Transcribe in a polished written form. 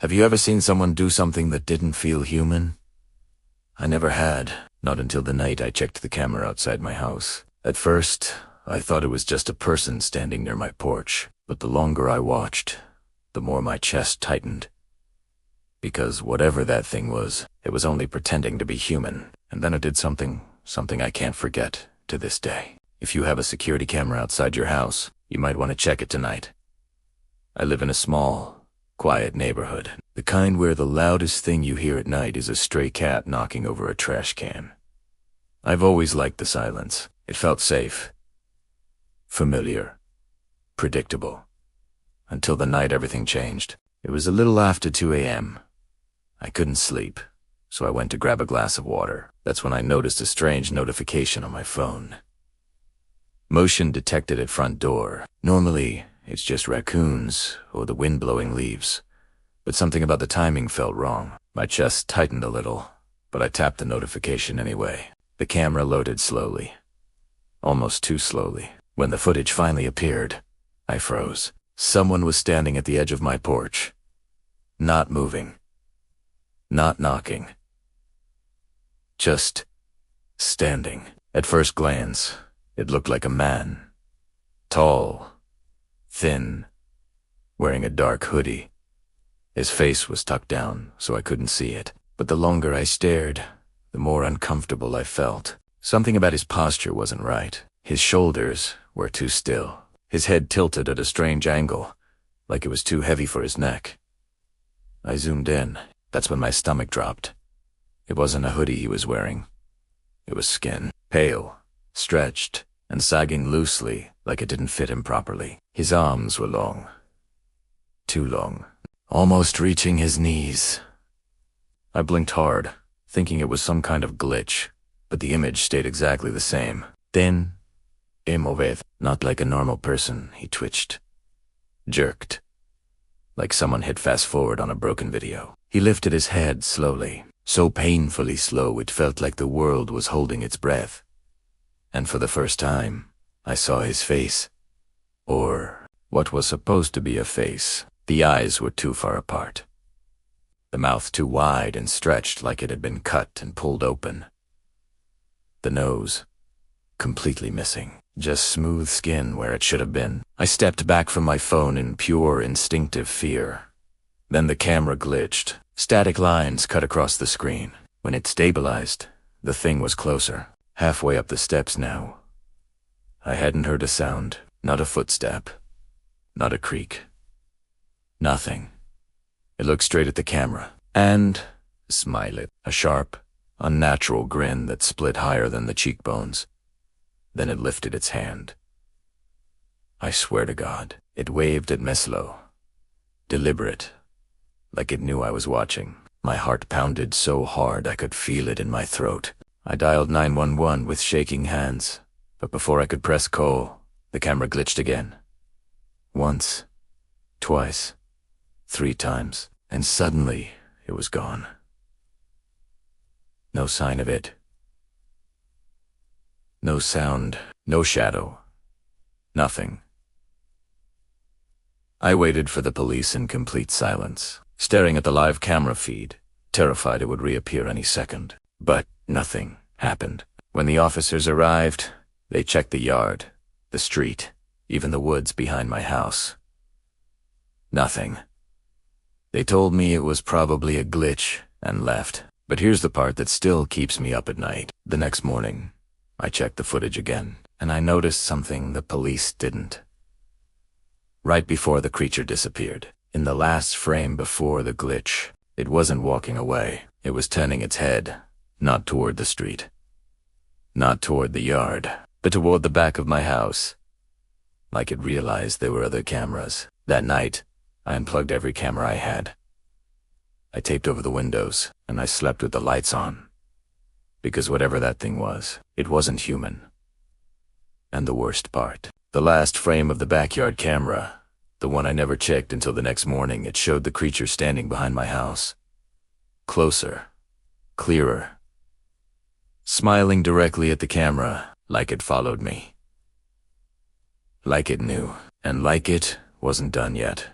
Have you ever seen someone do something that didn't feel human? I never had, not until the night I checked the camera outside my house. At first, I thought it was just a person standing near my porch, but the longer I watched, the more my chest tightened. Because whatever that thing was, it was only pretending to be human, and then it did something I can't forget to this day. If you have a security camera outside your house, you might want to check it tonight. I live in a small, quiet neighborhood, the kind where the loudest thing you hear at night is a stray cat knocking over a trash can. I've always liked the silence. It felt safe, familiar, predictable. Until the night everything changed. It was a little after 2 a.m. I couldn't sleep, so I went to grab a glass of water. That's when I noticed a strange notification on my phone. Motion detected at front door. Normally, it's just raccoons or the wind blowing leaves. But something about the timing felt wrong. My chest tightened a little, but I tapped the notification anyway. The camera loaded slowly. Almost too slowly. When the footage finally appeared, I froze. Someone was standing at the edge of my porch. Not moving. Not knocking. Just standing. At first glance, it looked like a man. Tall, thin, wearing a dark hoodie. His face was tucked down, so I couldn't see it. But the longer I stared, the more uncomfortable I felt. Something about his posture wasn't right. His shoulders were too still. His head tilted at a strange angle, like it was too heavy for his neck. I zoomed in. That's when my stomach dropped. It wasn't a hoodie he was wearing. It was skin, pale, stretched, and sagging loosely like it didn't fit him properly. His arms were long. Too long. Almost reaching his knees. I blinked hard, thinking it was some kind of glitch, but the image stayed exactly the same. Then, immoved, not like a normal person, he twitched. Jerked. Like someone hit fast forward on a broken video. He lifted his head slowly, so painfully slow it felt like the world was holding its breath. And for the first time, I saw his face. Or what was supposed to be a face. The eyes were too far apart. The mouth too wide and stretched like it had been cut and pulled open. The nose, completely missing. Just smooth skin where it should have been. I stepped back from my phone in pure instinctive fear. Then the camera glitched. Static lines cut across the screen. When it stabilized, the thing was closer. Halfway up the steps now. I hadn't heard a sound. Not a footstep. Not a creak. Nothing. It looked straight at the camera. And smiled. A sharp, unnatural grin that split higher than the cheekbones. Then it lifted its hand. I swear to God, it waved at Meslo. Deliberate. Like it knew I was watching. My heart pounded so hard I could feel it in my throat. I dialed 911 with shaking hands, but before I could press call, the camera glitched again. Once, twice, 3 times, and suddenly it was gone. No sign of it. No sound, no shadow, nothing. I waited for the police in complete silence, staring at the live camera feed, terrified it would reappear any second. But nothing happened. When the officers arrived, they checked the yard, the street, even the woods behind my house. Nothing. They told me it was probably a glitch and left. But here's the part that still keeps me up at night. The next morning, I checked the footage again, and I noticed something the police didn't. Right before the creature disappeared, in the last frame before the glitch, it wasn't walking away. It was turning its head, not toward the street, not toward the yard, but toward the back of my house. Like it realized there were other cameras. That night, I unplugged every camera I had. I taped over the windows, and I slept with the lights on. Because whatever that thing was, it wasn't human. And the worst part, the last frame of the backyard camera, the one I never checked until the next morning, it showed the creature standing behind my house. Closer, clearer, smiling directly at the camera, like it followed me. Like it knew, and like it wasn't done yet.